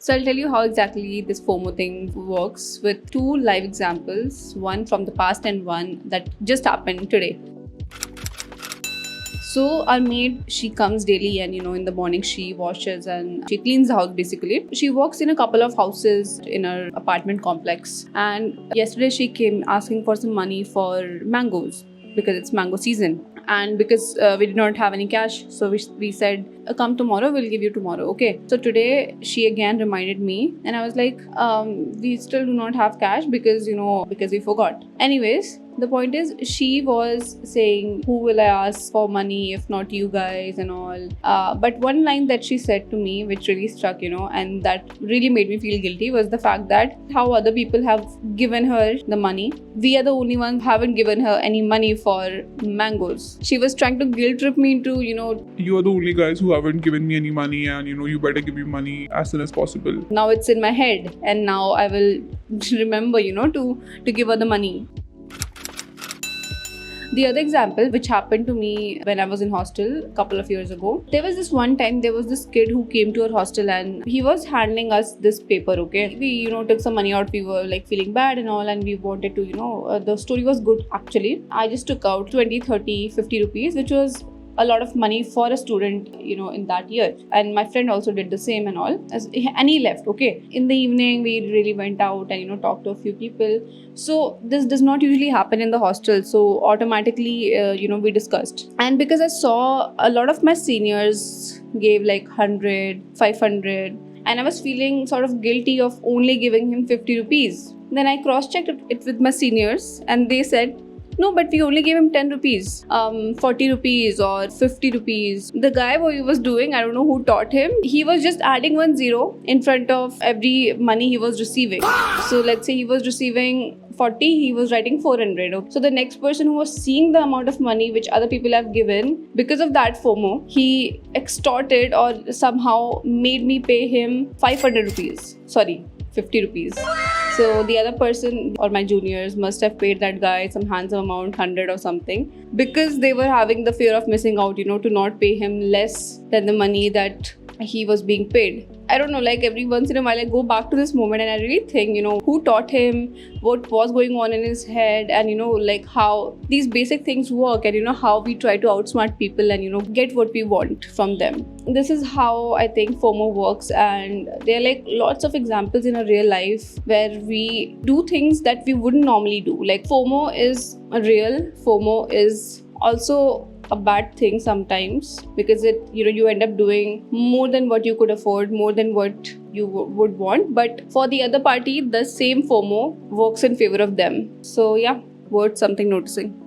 So I'll tell you how exactly this FOMO thing works with two live examples, one from the past and one that just happened today. So our maid, she comes daily and in the morning she washes and she cleans the house basically. She works in a couple of houses in her apartment complex. And yesterday she came asking for some money for mangoes because it's mango season. And because we did not have any cash, so we said, come tomorrow, we'll give you tomorrow. Okay. So today she again reminded me and I was like, we still do not have cash because we forgot. Anyways, the point is, she was saying, who will I ask for money if not you guys and all. But one line that she said to me, which really struck, and that really made me feel guilty, was the fact that how other people have given her the money. We are the only ones who haven't given her any money for mangoes. She was trying to guilt trip me into, you are the only guys who haven't given me any money, and you better give me money as soon as possible. Now it's in my head, and now I will remember, to give her the money. The other example, which happened to me when I was in hostel a couple of years ago, there was this one time, there was this kid who came to our hostel and he was handing us this paper, okay? We, took some money out, we were like feeling bad and all, and we wanted to, the story was good actually. I just took out 20, 30, 50 rupees, which was a lot of money for a student, in that year. And my friend also did the same and all. And he left, okay? In the evening, we really went out and, talked to a few people. So this does not usually happen in the hostel. So automatically, we discussed. And because I saw a lot of my seniors gave like 100, 500, and I was feeling sort of guilty of only giving him 50 rupees. Then I cross-checked it with my seniors and they said, no, but we only gave him 10 rupees, 40 rupees or 50 rupees. The guy what he was doing, I don't know who taught him. He was just adding 10 in front of every money he was receiving. So let's say he was receiving 40, he was writing 400. Okay? So the next person who was seeing the amount of money which other people have given, because of that FOMO, he extorted or somehow made me pay him 500 rupees. Sorry, 50 rupees. So the other person or my juniors must have paid that guy some handsome amount, 100 or something, because they were having the fear of missing out, to not pay him less than the money that he was being paid. I don't know, like every once in a while I go back to this moment and I really think, who taught him, what was going on in his head, and like how these basic things work, and how we try to outsmart people and get what we want from them. This is how I think FOMO works, and there are like lots of examples in our real life where we do things that we wouldn't normally do. Like FOMO is real, FOMO is also a bad thing sometimes, because it you end up doing more than what you could afford, more than what you would want, but for the other party the same FOMO works in favor of them. So yeah, worth something noticing.